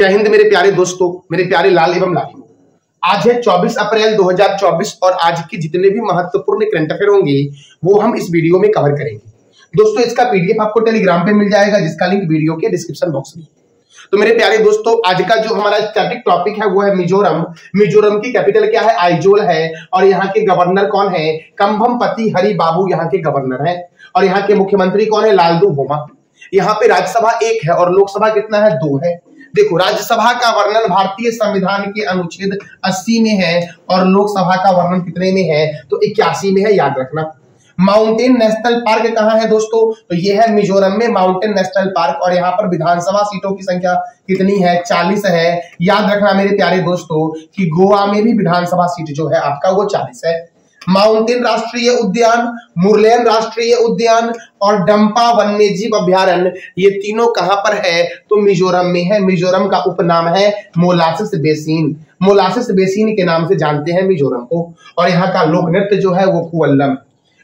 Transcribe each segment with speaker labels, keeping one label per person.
Speaker 1: जय हिंद मेरे प्यारे दोस्तों, मेरे प्यारे लाल एवं लालियों। आज है 24 अप्रैल 2024 और आज की जितने भी महत्वपूर्ण करंट अफेयर होंगे वो हम इस वीडियो में कवर करेंगे। दोस्तों इसका पीडीएफ आपको टेलीग्राम पे मिल जाएगा जिसका लिंक वीडियो के डिस्क्रिप्शन बॉक्स में। तो मेरे प्यारे दोस्तों आज का जो हमारा स्टैटिक टॉपिक है वो है मिजोरम। मिजोरम की कैपिटल क्या है? आइजोल है। और यहाँ के गवर्नर कौन है? कंभमपति हरिबाबू यहाँ के गवर्नर है। और यहाँ के मुख्यमंत्री कौन है? लालदूहोमा। यहाँ पे राज्यसभा 1 है और लोकसभा कितना है? 2 है। देखो राज्यसभा का वर्णन भारतीय संविधान के अनुच्छेद 80 में है और लोकसभा का वर्णन कितने में है? तो 81 में है, याद रखना। माउंटेन नेशनल पार्क कहाँ है दोस्तों? तो ये है मिजोरम में माउंटेन नेशनल पार्क। और यहाँ पर विधानसभा सीटों की संख्या कितनी है? 40 है। याद रखना मेरे प्यारे दोस्तों कि गोवा में भी विधानसभा सीट जो है आपका वो 40 है। माउंटेन राष्ट्रीय उद्यान, मुरलेन राष्ट्रीय उद्यान और डंपा वन्यजीव अभ्यारण्य, ये तीनों कहां पर है? तो मिजोरम में है। मिजोरम का उपनाम है मोलासिस बेसिन। मोलासिस बेसिन के नाम से जानते हैं मिजोरम को। और यहाँ का लोक नृत्य जो है वो कुवल्लम।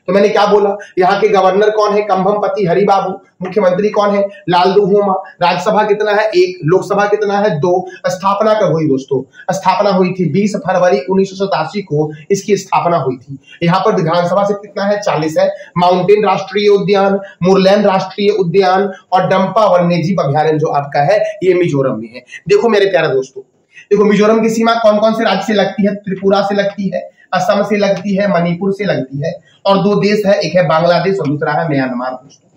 Speaker 1: तो मैंने क्या बोला? यहाँ के गवर्नर कौन है? कंभमपति हरिबाबू। मुख्यमंत्री कौन है? लालदूहोमा। राज्यसभा कितना है? 1। लोकसभा कितना है? 2। स्थापना कब हुई दोस्तों? स्थापना हुई थी 20 फरवरी 1987 को इसकी स्थापना हुई थी। यहाँ पर विधानसभा से कितना है? 40 है। माउंटेन राष्ट्रीय उद्यान, मुरलेन राष्ट्रीय उद्यान और डंपा वन्यजीव अभ्यारण्य जो आपका है ये मिजोरम में है। देखो मेरे प्यारे दोस्तों, देखो मिजोरम की सीमा कौन कौन से राज्य से लगती है? त्रिपुरा से लगती है, असम से लगती है, मणिपुर से लगती है। और 2 देश है, एक है बांग्लादेश और दूसरा है म्यांमार दोस्तों।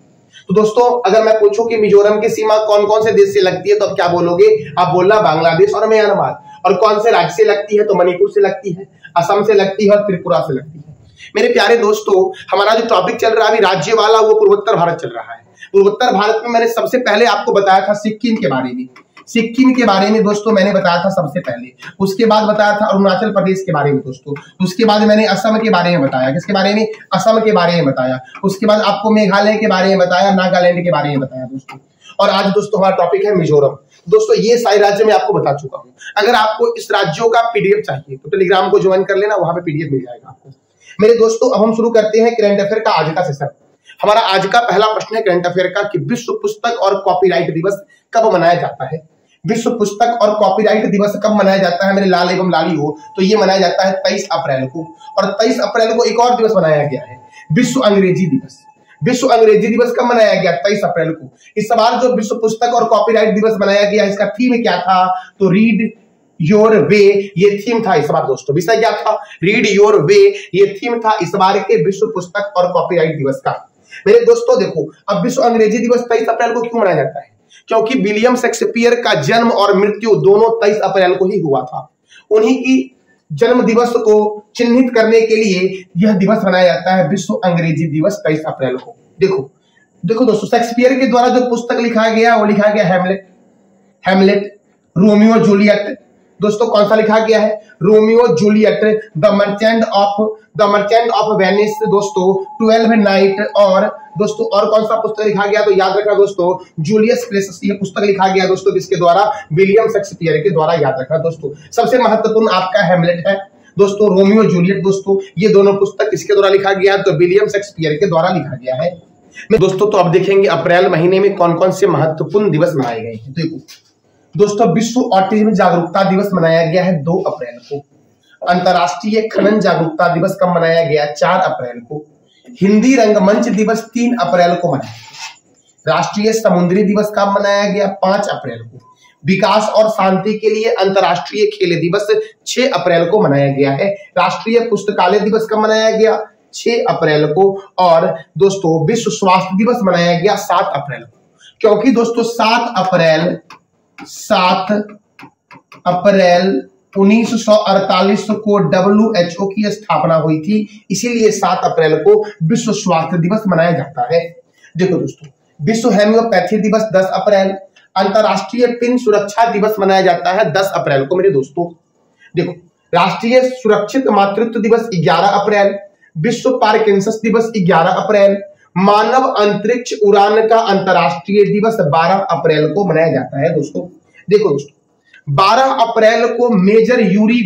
Speaker 1: तो दोस्तों अगर मैं पूछूं कि मिजोरम की सीमा कौन कौन से देश से लगती है तो आप क्या बोलोगे? आप बोलना बांग्लादेश और म्यांमार। और कौन से राज्य से लगती है? तो मणिपुर से लगती है, असम से लगती है और त्रिपुरा से लगती है। मेरे प्यारे दोस्तों हमारा जो टॉपिक चल रहा है अभी राज्य वाला वो पूर्वोत्तर भारत चल रहा है। पूर्वोत्तर भारत में मैंने सबसे पहले आपको बताया था सिक्किम के बारे में। सिक्किम के बारे में दोस्तों मैंने बताया था सबसे पहले। उसके बाद बताया था अरुणाचल प्रदेश के बारे में दोस्तों। उसके बाद मैंने असम के बारे में बताया। किसके बारे में? असम के बारे में बताया। उसके बाद आपको मेघालय के बारे में बताया, नागालैंड के बारे में बताया दोस्तों। और आज दोस्तों हमारा टॉपिक है मिजोरम। दोस्तों ये सारे राज्य मैं आपको बता चुका हूँ। अगर आपको इस राज्यों का पीडीएफ चाहिए तो टेलीग्राम को ज्वाइन कर लेना, वहां पे पीडीएफ मिल जाएगा आपको। मेरे दोस्तों अब हम शुरू करते हैं करंट अफेयर का आज का सेशन। हमारा आज का पहला प्रश्न है करंट अफेयर का कि विश्व पुस्तक और कॉपीराइट दिवस कब मनाया जाता है? विश्व पुस्तक और कॉपीराइट दिवस कब मनाया जाता है मेरे लाल एवं लालियों? तो ये मनाया जाता है 23 अप्रैल को। और 23 अप्रैल को एक और दिवस मनाया गया है, विश्व अंग्रेजी दिवस। विश्व अंग्रेजी दिवस कब मनाया गया? 23 अप्रैल को। इस बार जो विश्व पुस्तक और कॉपीराइट दिवस मनाया गया इसका थीम क्या था? तो रीड योर वे, ये थीम था इस बार दोस्तों। विषय क्या था? रीड योर वे, ये थीम था इस बार के विश्व पुस्तक और कॉपीराइट दिवस का। मेरे दोस्तों देखो अब विश्व अंग्रेजी दिवस 23 अप्रैल को क्यों मनाया जाता है? क्योंकि विलियम शेक्सपियर का जन्म और मृत्यु दोनों 23 अप्रैल को ही हुआ था। उन्हीं की जन्म दिवस को चिन्हित करने के लिए यह दिवस मनाया जाता है विश्व अंग्रेजी दिवस 23 अप्रैल को। देखो देखो दोस्तों शेक्सपियर के द्वारा जो पुस्तक लिखा गया वो लिखा गया हेमलेट। हेमलेट, रोमियो जूलियट। दोस्तों कौन सा लिखा गया है? Romeo Juliet, the merchant of Venice दोस्तों, 12 नाइट। और दोस्तों और कौन सा पुस्तक लिखा गया? तो याद रखना दोस्तों जूलियस क्रेसस, ये पुस्तक लिखा गया दोस्तों किसके द्वारा? विलियम शेक्सपियर के द्वारा। याद रखना दोस्तों सबसे महत्वपूर्ण आपका हेमलेट है दोस्तों, रोमियो जूलियट दोस्तों, ये दोनों पुस्तक किसके द्वारा लिखा गया? तो विलियम शेक्सपियर के द्वारा लिखा गया है दोस्तों। तो अब देखेंगे अप्रैल महीने में कौन कौन से महत्वपूर्ण दिवस मनाए गए हैं। देखो दोस्तों विश्व ऑटिज्म जागरूकता दिवस मनाया गया है 2 अप्रैल को। अंतर्राष्ट्रीय खनन जागरूकता दिवस कब मनाया गया? 4 अप्रैल को। हिंदी रंगमंच दिवस 3 अप्रैल को मनाया गया। राष्ट्रीय समुद्री दिवस कब मनाया गया? 5 अप्रैल को। विकास और शांति के लिए अंतर्राष्ट्रीय खेल दिवस 6 अप्रैल को मनाया गया है। राष्ट्रीय पुस्तकालय दिवस कब मनाया गया? 6 अप्रैल को। और दोस्तों विश्व स्वास्थ्य दिवस मनाया गया 7 अप्रैल को। क्योंकि दोस्तों 7 अप्रैल 1948 को WHO की स्थापना हुई थी, इसीलिए 7 अप्रैल को विश्व स्वास्थ्य दिवस मनाया जाता है। देखो दोस्तों विश्व होम्योपैथी दिवस 10 अप्रैल। अंतरराष्ट्रीय पिन सुरक्षा दिवस मनाया जाता है 10 अप्रैल को। मेरे दोस्तों देखो राष्ट्रीय सुरक्षित मातृत्व दिवस 11 अप्रैल। विश्व पार्किंसंस दिवस 11 अप्रैल। मानव अंतरिक्ष उड़ान का अंतरराष्ट्रीय दिवस 12 अप्रैल को मनाया जाता है दोस्तों। देखो दोस्तों 12 अप्रैल को मेजर यूरी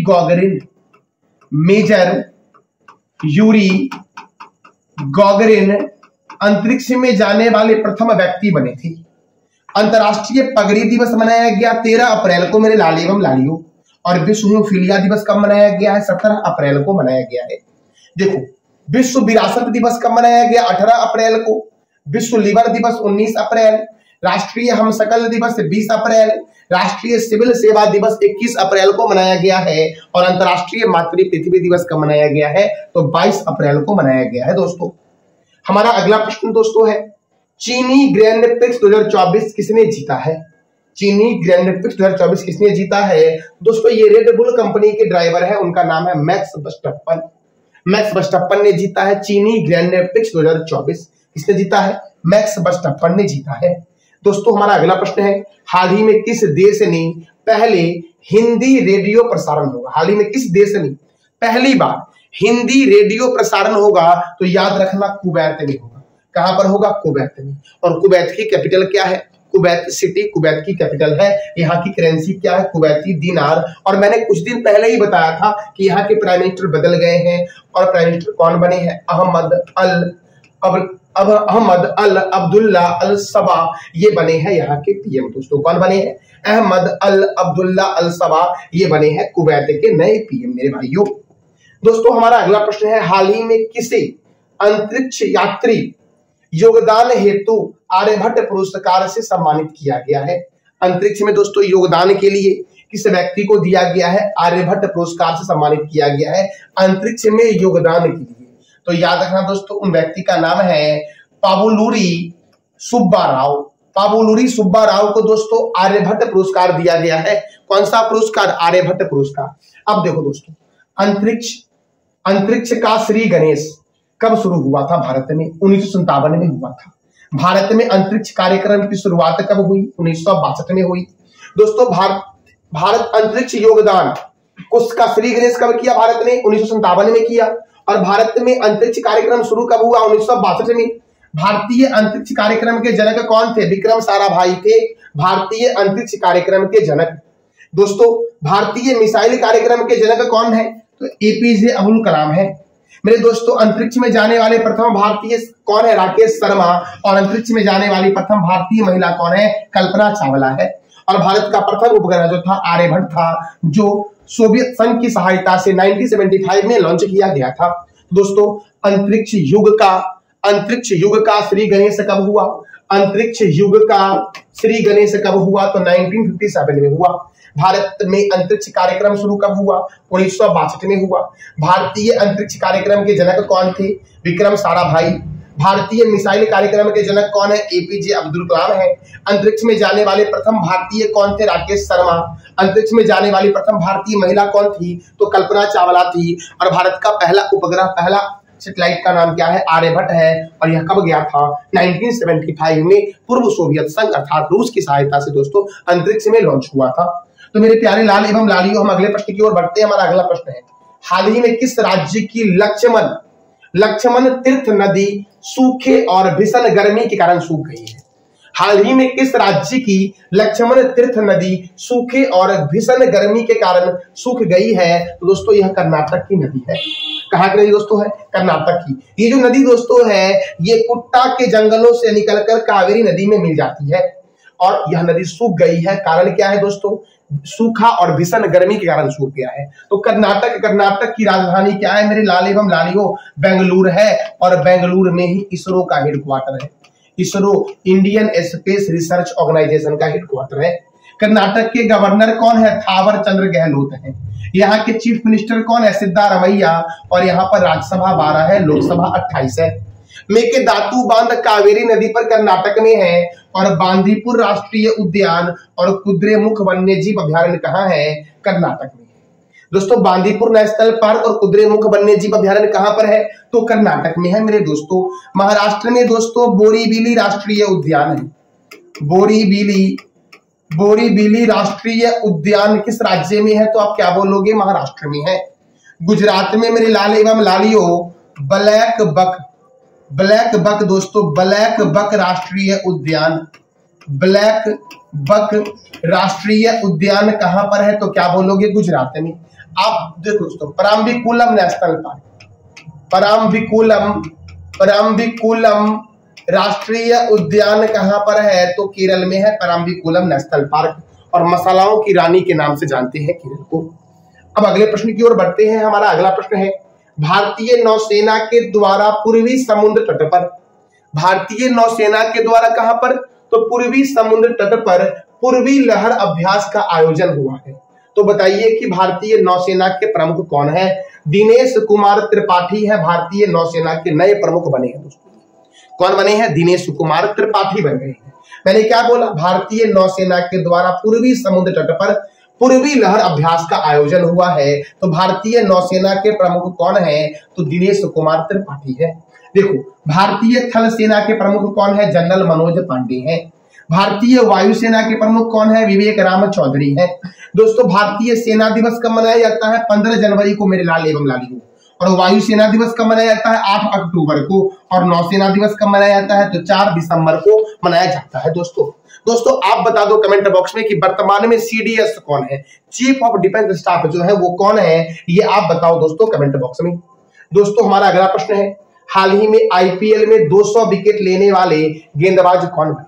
Speaker 1: गॉगरिन अंतरिक्ष में जाने वाले प्रथम व्यक्ति बने थे। अंतरराष्ट्रीय पगड़ी दिवस मनाया गया 13 अप्रैल को मेरे लाल एवं लालियों। और विश्व हीमोफीलिया दिवस कब मनाया गया है? 17 अप्रैल को मनाया गया है। देखो, विश्व विरासत दिवस कब मनाया गया? 18 अप्रैल को। विश्व लिवर दिवस 19 अप्रैल। राष्ट्रीय हमशक्ल दिवस 20 अप्रैल। राष्ट्रीय सिविल सेवा दिवस 21 अप्रैल को मनाया गया है। और अंतरराष्ट्रीय मातृ पृथ्वी दिवस कब मनाया गया है? तो 22 अप्रैल को मनाया गया है दोस्तों। हमारा अगला प्रश्न दोस्तों है, चीनी ग्रैंड प्रिक्स 2024 किसने जीता है? चीनी ग्रैंड प्रिक्स 2024 किसने जीता है? दोस्तों ये रेड बुल कंपनी के ड्राइवर है, उनका नाम है मैक्स वर्स्टैपेन। मैक्स वर्स्टैपेन ने जीता है चीनी ग्रैंड प्रिक्स 2024। किसने जीता है? मैक्स वर्स्टैपेन ने जीता है। दोस्तों हमारा अगला प्रश्न है, हाल ही में किस देश ने पहले हिंदी रेडियो प्रसारण होगा? हाल ही में किस देश ने पहली बार हिंदी रेडियो प्रसारण होगा? तो याद रखना कुवैत में होगा। कहां पर होगा? कुवैत में। और कुवैत की कैपिटल क्या है? कुवैत सिटी कुवैत की कैपिटल है। यहाँ की करेंसी क्या है? कुवैती दीनार। और मैंने कुछ दिन पहले ही बताया था कि यहाँ के प्राइम मिनिस्टर बदल गए हैं। और प्राइम मिनिस्टर कौन बने हैं? अहमद अल अब्दुल्ला अल सबा, ये बने हैं यहाँ के पीएम। दोस्तों कौन बने हैं? अहमद अल अब्दुल्ला अल सबा, ये बने हैं कुवैत के नए पीएम मेरे भाइयों। दोस्तों हमारा अगला प्रश्न है, हाल ही में किसे अंतरिक्ष यात्री योगदान हेतु आर्यभट्ट पुरस्कार से सम्मानित किया गया है? अंतरिक्ष में दोस्तों योगदान के लिए किस व्यक्ति को दिया गया है? आर्यभट्ट पुरस्कार से सम्मानित किया गया है अंतरिक्ष में योगदान के लिए। तो याद रखना दोस्तों, उन व्यक्ति का नाम है पावुलुरी सुब्बा राव। पावुलुरी सुब्बा राव को दोस्तों आर्यभट्ट पुरस्कार दिया गया है। कौन सा पुरस्कार? आर्यभट्ट पुरस्कार। अब देखो दोस्तों, अंतरिक्ष का श्री गणेश कब शुरू हुआ था भारत में? 1957 में हुआ था। भारत में अंतरिक्ष कार्यक्रम की शुरुआत कब हुई? 1962 में हुई। दोस्तों भारत अंतरिक्ष योगदान उसका श्री गणेश कब किया? भारत ने 1957 में किया। और भारत में अंतरिक्ष कार्यक्रम शुरू कब हुआ? 1962 में। भारतीय अंतरिक्ष कार्यक्रम के जनक कौन थे? विक्रम साराभाई थे भारतीय अंतरिक्ष कार्यक्रम के जनक। दोस्तों भारतीय मिसाइल कार्यक्रम के जनक कौन है? तो एपीजे अब्दुल कलाम है। मेरे दोस्तों अंतरिक्ष में जाने वाले प्रथम भारतीय कौन है? राकेश शर्मा। और अंतरिक्ष में जाने वाली प्रथम भारतीय महिला कौन है? कल्पना चावला है। और भारत का प्रथम उपग्रह जो था आर्यभट्ट था, जो सोवियत संघ की सहायता से 1975 में लॉन्च किया गया था। दोस्तों अंतरिक्ष युग का श्री गणेश कब हुआ? अंतरिक्ष युग का श्री गणेश कब हुआ? तो 1957 में हुआ। भारत में अंतरिक्ष कार्यक्रम शुरू कब हुआ? 1962 में हुआ। भारतीय अंतरिक्ष कार्यक्रम के जनक कौन थे? विक्रम साराभाई। भारतीय मिसाइल कार्यक्रम के जनक कौन है? एपीजे अब्दुल कलाम है। अंतरिक्ष में जाने वाले प्रथम भारतीय कौन थे? राकेश शर्मा। अंतरिक्ष में जाने वाली प्रथम भारतीय महिला कौन थी? तो कल्पना चावला थी। और भारत का पहला उपग्रह, पहला सैटेलाइट का नाम क्या है? आर्यभट्ट है। और यह कब गया था? 1975 में पूर्व सोवियत संघ अर्थात रूस की सहायता से दोस्तों अंतरिक्ष में लॉन्च हुआ था। तो मेरे प्यारे लाल एवं लालियों, हम अगले प्रश्न की ओर बढ़ते हैं। हमारा अगला प्रश्न है, हाल ही में किस राज्य की लक्ष्मण तीर्थ नदी सूखे और भीषण गर्मी के कारण सूख गई है? हाल ही में किस राज्य की लक्ष्मण तीर्थ नदी सूखे और भीषण गर्मी के कारण सूख गई है? तो दोस्तों यह कर्नाटक की नदी है। कहाँ की नदी दोस्तों है? कर्नाटक की। ये जो नदी दोस्तों है, ये कुट्टा के जंगलों से निकलकर कावेरी नदी में मिल जाती है। और यह नदी सूख गई है। कारण क्या है दोस्तों? सूखा और भीषण गर्मी के कारण सूख गया है। तो कर्नाटक की राजधानी क्या है मेरे लाल एवं लालियों? बेंगलुरु है। और बेंगलुरु में ही इसरो का हेडक्वार्टर है। ISRO Indian space research organisation का हेडक्वार्टर है। कर्नाटक के गवर्नर कौन है? थावर चंद्र गहलोत है। यहाँ के चीफ मिनिस्टर कौन है? सिद्धारमैया। और यहाँ पर राज्यसभा 12 है, लोकसभा 28 है। मेकेदातु बांध कावेरी नदी पर कर्नाटक में है। और बांदीपुर राष्ट्रीय उद्यान और कुद्रेमुख वन्यजीव अभयारण्य कहाँ है? कर्नाटक में। दोस्तों बांदीपुर नेशनल पार्क और कुद्रेमुख वन्यजीव अभयारण्य कहाँ पर है? तो कर्नाटक में है मेरे दोस्तों। महाराष्ट्र में दोस्तों बोरीबिली राष्ट्रीय उद्यान है। बोरीबिली राष्ट्रीय उद्यान किस राज्य में है? तो आप क्या बोलोगे? महाराष्ट्र में है। गुजरात में मेरे लाल एवं लालियों ब्लैक बक दोस्तों, ब्लैक बक राष्ट्रीय उद्यान, ब्लैक बक राष्ट्रीय उद्यान कहां पर है? तो क्या बोलोगे? गुजरात में। आप देखो दोस्तों, परम्बिकुलम नेशनल पार्क, परम्बिकुलम राष्ट्रीय उद्यान कहां पर है? तो केरल में है, परम्बिकुलम नेशनल पार्क, और मसालाओं की रानी के नाम से जानते हैं केरल को। अब अगले प्रश्न की ओर बढ़ते हैं। हमारा अगला प्रश्न है, भारतीय नौसेना के द्वारा पूर्वी समुद्र तट पर, भारतीय नौसेना के द्वारा कहां पर? तो पूर्वी समुद्र तट पर पूर्वी लहर अभ्यास का आयोजन हुआ है। तो बताइए कि भारतीय नौसेना के प्रमुख कौन है? दिनेश कुमार त्रिपाठी है, भारतीय नौसेना के नए प्रमुख बने हैं दोस्तों। कौन बने हैं? दिनेश कुमार त्रिपाठी बन गए हैं। मैंने क्या बोला? भारतीय नौसेना के द्वारा पूर्वी समुद्र तट पर पूर्वी लहर अभ्यास का आयोजन हुआ है। तो भारतीय नौसेना के प्रमुख कौन है? तो दिनेश कुमार त्रिपाठी है। देखो, भारतीय थल सेना के प्रमुख कौन है? जनरल मनोज पांडे हैं। भारतीय वायुसेना के प्रमुख कौन है? विवेक राम चौधरी है। दोस्तों, भारतीय सेना दिवस कब मनाया जाता है? 15 जनवरी को मेरे लाल एवं लालियों। और वायुसेना दिवस कब मनाया जाता है? 8 अक्टूबर को। और नौसेना दिवस कब मनाया जाता है? तो 4 दिसंबर को मनाया जाता है दोस्तों आप बता दो कमेंट बॉक्स में कि वर्तमान में CDS कौन है, चीफ ऑफ डिफेंस स्टाफ जो है वो कौन है, ये आप बताओ दोस्तों कमेंट बॉक्स में। दोस्तों, हमारा अगला प्रश्न है, हाल ही में IPL में 200 विकेट लेने वाले गेंदबाज कौन बने?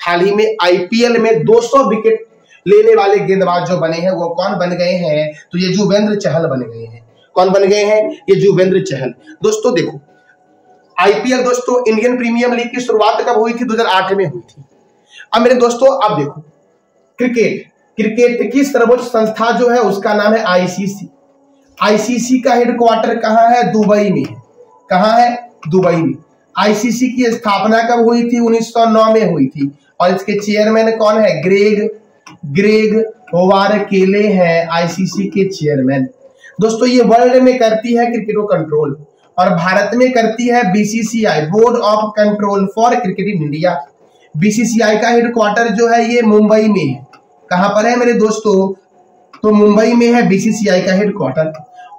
Speaker 1: हाल ही में IPL में 200 विकेट लेने वाले गेंदबाज जो बने हैं वो कौन बन गए हैं? तो ये युजवेंद्र चहल बन गए हैं। कौन बन गए हैं? ये युजवेंद्र चहल। दोस्तों देखो, IPL दोस्तों इंडियन प्रीमियर लीग की शुरुआत कब हुई थी? 2008 में हुई थी। अब मेरे दोस्तों आप देखो, क्रिकेट की सर्वोच्च संस्था जो है उसका नाम है ICC। ICC का हेडक्वार्टर कहां है? दुबई में है। कहां है? दुबई में। ICC की स्थापना कब हुई थी? 1909 में हुई थी। और इसके चेयरमैन कौन है? ग्रेग वारकेले हैं ICC के चेयरमैन। दोस्तों, ये वर्ल्ड में करती है क्रिकेट को कंट्रोल, और भारत में करती है BCCI, board of control for cricket in India. BCCI का हेडक्वार्टर जो है ये मुंबई में है। कहां पर है मेरे दोस्तों? तो मुंबई में है BCCI का हेडक्वार्टर।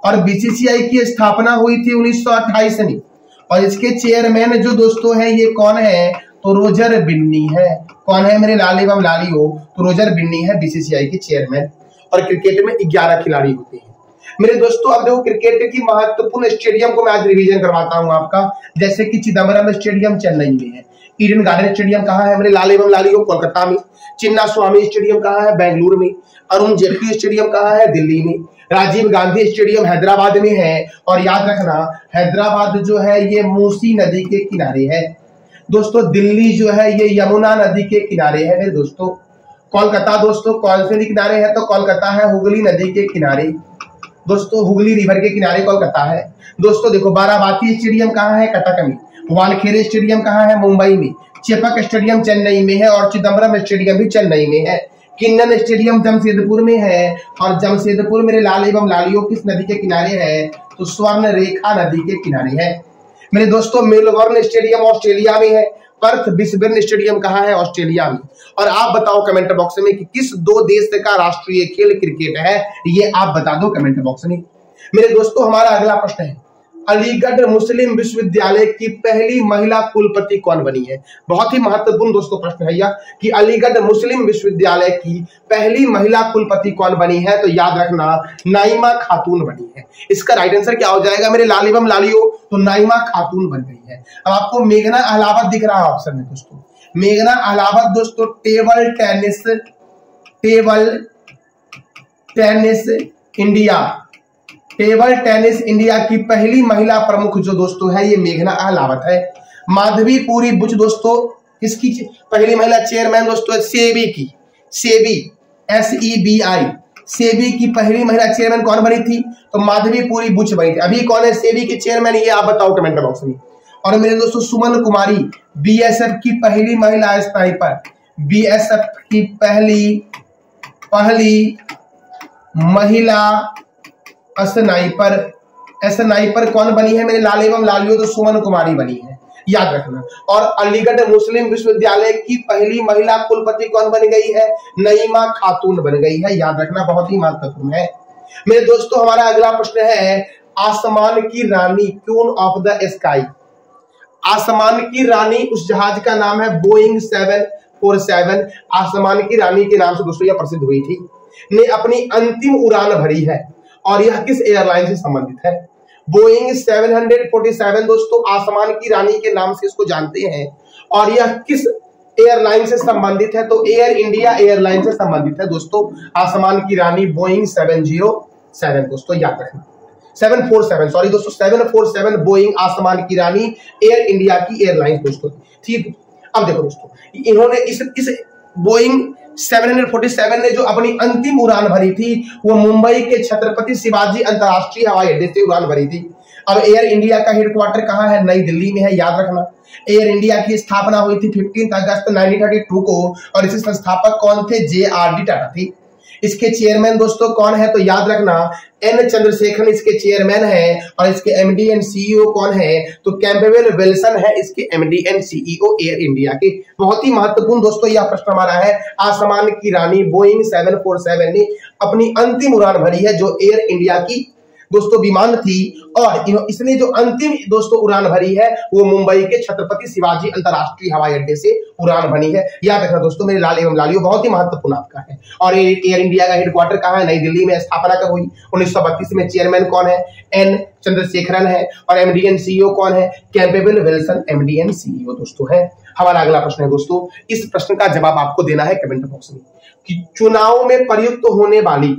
Speaker 1: और BCCI की स्थापना हुई थी 1928 में। और इसके चेयरमैन जो दोस्तों है ये कौन है? तो रोजर बिन्नी है। कौन है मेरे लाल एवं लालियों? तो रोजर बिन्नी है BCCI के चेयरमैन। और क्रिकेट में 11 खिलाड़ी होते हैं मेरे दोस्तों। अब देखो, क्रिकेट की महत्वपूर्ण स्टेडियम को मैं आज रिवीजन करवाता हूं आपका। जैसे कि चिदम्बरम स्टेडियम चेन्नई में है, ईडन गार्डन स्टेडियम कहां है मेरे लाल एवं लालियों? कोलकाता में। चिन्ना स्वामी स्टेडियम कहां है? बेंगलुरु में। अरुण जेटली स्टेडियम कहां है? दिल्ली में। राजीव गांधी स्टेडियम हैदराबाद में है। और याद रखना, हैदराबाद जो है ये मूसी नदी के किनारे है दोस्तों। दिल्ली जो है ये यमुना नदी के किनारे है मेरे दोस्तों। कोलकाता दोस्तों कौन से किनारे है? तो कोलकाता है हुगली नदी के किनारे दोस्तों, हुगली रिवर के किनारे कोलकाता है। दोस्तों देखो, बाराबाती स्टेडियम कहां है? कटक में। वानखेड़े स्टेडियम कहां है? मुंबई में। चेपक स्टेडियम चेन्नई में है। और चिदम्बरम स्टेडियम भी चेन्नई में है। किन्नन स्टेडियम जमशेदपुर में है। और जमशेदपुर मेरे लाल एवं लालियों किस नदी के किनारे है? तो स्वर्ण रेखा नदी के किनारे है मेरे दोस्तों। मेलबर्न स्टेडियम ऑस्ट्रेलिया में है। पर्थ ब्रिस्बेन स्टेडियम कहां है? ऑस्ट्रेलिया में। और आप बताओ कमेंट बॉक्स में कि किस 2 देश का राष्ट्रीय खेल क्रिकेट है, ये आप बता दो कमेंट बॉक्स में मेरे दोस्तों। हमारा अगला प्रश्न है, अलीगढ़ मुस्लिम विश्वविद्यालय की पहली महिला कुलपति कौन बनी है? बहुत ही महत्वपूर्ण दोस्तों प्रश्न है यह कि अलीगढ़ मुस्लिम विश्वविद्यालय की पहली महिला कुलपति कौन बनी है? तो याद रखना, नाइमा खातून बनी है। इसका राइट आंसर क्या हो जाएगा मेरे लाल एवं लालियों? तो नाइमा खातून बन गई है। अब आपको मेघना अहलावत दिख रहा है ऑप्शन में दोस्तों। मेघना अहलावत दोस्तों टेबल टेनिस इंडिया की पहली महिला प्रमुख जो दोस्तों है ये मेघना अहलावत है। माधवी पुरी बुच दोस्तों किसकी पहली महिला चेयरमैन दोस्तों? सेबी की। SEBI सेबी की पहली महिला चेयरमैन कौन बनी थी? तो माधवी पुरी बुच बनी थी। अभी कौन है सेबी की चेयरमैन, ये आप बताओ कमेंट बॉक्स में। और मेरे दोस्तों, सुमन कुमारी BSF की पहली महिला स्नाइपर, BSF की पहली महिला स्नाइपर कौन बनी है मेरे लाल एवं लालियों? तो सुमन कुमारी बनी है, याद रखना। और अलीगढ़ मुस्लिम विश्वविद्यालय की पहली महिला कुलपति कौन बन गई है? नईमा खातून बन गई है, याद रखना, बहुत ही महत्वपूर्ण है मेरे दोस्तों। हमारा अगला प्रश्न है, आसमान की रानी, क्वीन ऑफ द स्काई। आसमान की रानी उस जहाज का नाम है बोइंग 747। आसमान की रानी के नाम से दोस्तों यह प्रसिद्ध हुई थी, ने अपनी अंतिम उड़ान भरी है। और यह किस एयरलाइन से संबंधित है? बोइंग 747 दोस्तों आसमान की रानी के नाम से इसको जानते हैं। और यह किस एयरलाइन से संबंधित है? तो एयर इंडिया एयरलाइन से संबंधित है दोस्तों। आसमान की रानी बोइंग 707 दोस्तों याद रखना, 747 सॉरी दोस्तों 747 बोइंग आसमान की रानी एयर इंडिया की एयरलाइन दोस्तों। ठीक, अब देखो दोस्तों इन्होंने इस बोइंग 747 ने जो अपनी अंतिम उड़ान भरी थी वो मुंबई के छत्रपति शिवाजी अंतरराष्ट्रीय हवाई अड्डे से उड़ान भरी थी। अब एयर इंडिया का हेडक्वार्टर कहाँ है? नई दिल्ली में है, याद रखना। एयर इंडिया की स्थापना हुई थी 15 अगस्त 1932 को और इसके संस्थापक कौन थे? JRD टाटा थे। इसके चेयरमैन दोस्तों कौन है? तो याद रखना N चंद्रशेखरन इसके चेयरमैन है और इसके MD एंड CEO कौन है? तो कैंपबेल विल्सन है इसके MD and CEO air India के। बहुत ही महत्वपूर्ण दोस्तों यह प्रश्न हमारा है। आसमान की रानी बोइंग 747 ने अपनी अंतिम उड़ान भरी है जो एयर इंडिया की दोस्तों विमान थी और इसने जो अंतिम दोस्तों उड़ान भरी है वो मुंबई के छत्रपति शिवाजी अंतरराष्ट्रीय हवाई अड्डे से उड़ान भरी है। याद रखना दोस्तों मेरे लाल एवं लालियों, बहुत ही महत्वपूर्ण आपका है। और एयर इंडिया का हेडक्वार्टर कहाँ है? नई दिल्ली में। स्थापना कब हुई? 1932 में। चेयरमैन कौन है? N चंद्रशेखरन है और MD एंड CEO कौन है? Campbell Wilson MD and CEO दोस्तों है। हमारा अगला प्रश्न है दोस्तों, इस प्रश्न का जवाब आपको देना है कमेंट बॉक्स में कि चुनाव में प्रयुक्त होने वाली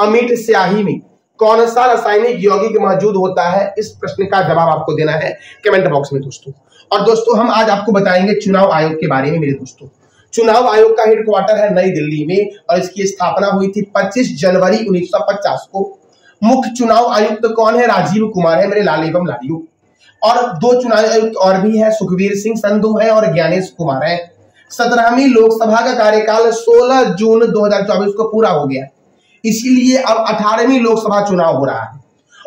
Speaker 1: अमिट स्याही में कौन सा रासायनिक यौगिक मौजूद होता है? इस प्रश्न का जवाब आपको देना है कमेंट बॉक्स में दोस्तों। और दोस्तों हम आज आपको बताएंगे चुनाव आयोग के बारे में मेरे दोस्तों। चुनाव आयोग का हेडक्वार्टर है नई दिल्ली में और इसकी स्थापना हुई थी 25 जनवरी 1950 को। मुख्य चुनाव आयुक्त कौन है? राजीव कुमार है मेरे लाल एवं लालियों। और 2 चुनाव आयुक्त और भी है, सुखबीर सिंह संधू है और ज्ञानेश कुमार है। 17वीं लोकसभा का कार्यकाल 16 जून 2024 को पूरा हो गया, इसीलिए अब 18वीं लोकसभा चुनाव हो रहा है।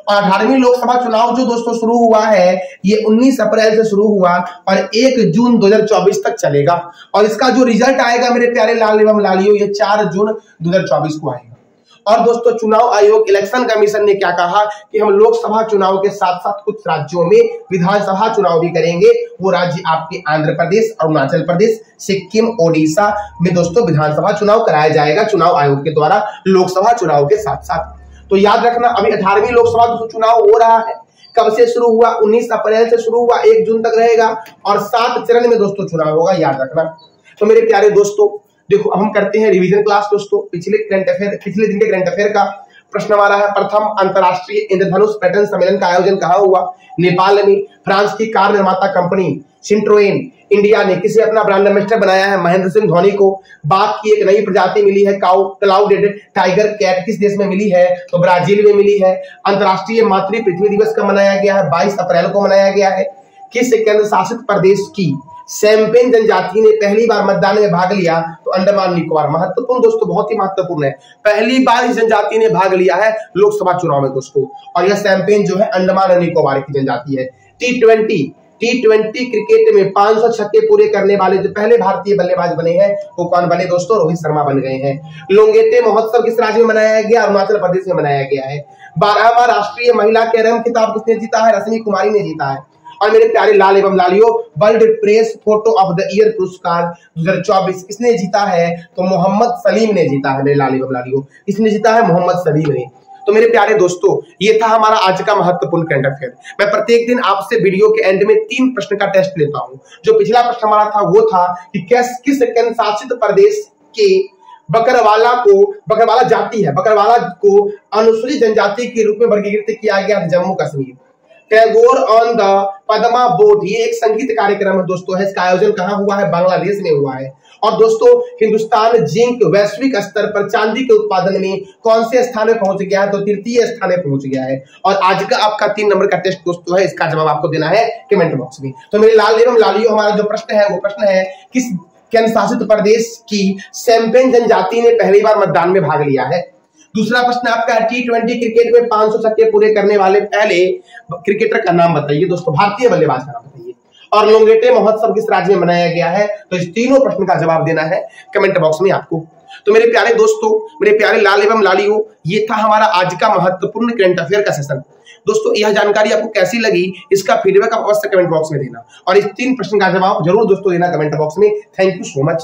Speaker 1: और 18वीं लोकसभा चुनाव जो दोस्तों शुरू हुआ है ये 19 अप्रैल से शुरू हुआ और 1 जून 2024 तक चलेगा। और इसका जो रिजल्ट आएगा मेरे प्यारे लाल एवं लालियों ये 4 जून 2024 को आएगा। और दोस्तों चुनाव आयोग इलेक्शन कमीशन ने क्या कहा कि हम लोकसभा चुनाव के साथ साथ कुछ राज्यों में विधानसभा चुनाव भी करेंगे। वो राज्य आपके आंध्र प्रदेश, अरुणाचल प्रदेश, सिक्किम, ओडिशा में दोस्तों विधानसभा चुनाव कराया जाएगा चुनाव आयोग के द्वारा लोकसभा चुनाव के साथ साथ। तो याद रखना अभी 18वीं लोकसभा चुनाव हो रहा है। कब से शुरू हुआ? 19 अप्रैल से शुरू हुआ, 1 जून तक रहेगा और 7 चरण में दोस्तों चुनाव होगा, याद रखना। तो मेरे प्यारे दोस्तों देखो हम करते हैं रिवीजन क्लास दोस्तों। पिछले दिन के करंट अफेयर का प्रश्न हमारा है, प्रथम अंतरराष्ट्रीय इंद्रधनुष पर्यटन सम्मेलन का आयोजन कहाँ हुआ? नेपाल में। फ्रांस की कार निर्माता कंपनी सिंट्रोएन इंडिया ने किसे अपना ब्रांड एम्बेसडर बनाया है? महेंद्र सिंह धोनी को। बाघ की एक नई प्रजाति मिली है, क्लाउडेड टाइगर कैट, किस देश में मिली है? तो ब्राजील में मिली है। अंतरराष्ट्रीय मातृ पृथ्वी दिवस कब मनाया गया है? 22 अप्रैल को मनाया गया है। किस केंद्र शासित प्रदेश की सैम्पेन जनजाति ने पहली बार मतदान में भाग लिया? तो अंडमान निकोबार। महत्वपूर्ण दोस्तों, बहुत ही महत्वपूर्ण है, पहली बार इस जनजाति ने भाग लिया है लोकसभा चुनाव में दोस्तों। और यह सैम्पेन जो है अंडमान और निकोबार की जनजाति है। T20 क्रिकेट में 500 छक्के पूरे करने वाले जो पहले भारतीय बल्लेबाज बने हैं वो कौन बने दोस्तों? रोहित शर्मा बन गए हैं। लोंगेटे महोत्सव किस राज्य में मनाया गया? अरुणाचल प्रदेश में मनाया गया है। 12वां राष्ट्रीय महिला कैरम खिताब किसने जीता है? रश्मि कुमारी ने जीता है। और मेरे प्यारे लाल एवं लालियों world press photo of the year पुरस्कार 2024 किसने जीता है? तो मोहम्मद सलीम ने जीता है मेरे लाल एवं लालियों। किसने जीता है? मोहम्मद सलीम ने। तो मेरे प्यारे दोस्तों ये था हमारा आज का महत्वपूर्ण करंट अफेयर। मैं प्रत्येक दिन आपसे वीडियो के एंड में 3 प्रश्न का टेस्ट लेता हूं। जो पिछला प्रश्न हमारा था वो था कि किस केंद्र शासित प्रदेश के बकरवाला जाति है, बकरवाला को अनुसूचित जनजाति के रूप में वर्गीकृत किया गया? Jammu Kashmir. Tagore on the Padma boat ये एक संगीत कार्यक्रम है दोस्तों है, इसका आयोजन कहाँ हुआ है? बांग्लादेश में हुआ है। और दोस्तों हिंदुस्तान जिंक वैश्विक स्तर पर चांदी के उत्पादन में कौन से स्थान में पहुंच गया है? तो 3य स्थान में पहुंच गया है। और आज का आपका 3 नंबर का टेस्ट दोस्तों है, इसका जवाब आपको देना है कमेंट बॉक्स में। तो मेरे लाल एवं लालियों हमारा जो प्रश्न है वो प्रश्न है, किस केंद्र शासित प्रदेश की सैम्पेन जनजाति ने पहली बार मतदान में भाग लिया है? दूसरा प्रश्न आपका है, T20 क्रिकेट में 500 छक्के पूरे करने वाले पहले क्रिकेटर का नाम बताइए दोस्तों, भारतीय बल्लेबाज का नाम बताइए। और लोंगेटे महोत्सव किस राज्य में मनाया गया है? तो इस तीनों प्रश्न का जवाब देना है कमेंट बॉक्स में आपको। तो मेरे प्यारे दोस्तों, मेरे प्यारे लाल एवं लालियों, ये था हमारा आज का महत्वपूर्ण करंट अफेयर का सेशन। दोस्तों यह जानकारी आपको कैसी लगी इसका फीडबैक आप अवश्य कमेंट बॉक्स में देना और इस 3 प्रश्न का जवाब जरूर दोस्तों देना कमेंट बॉक्स में। Thank you so much.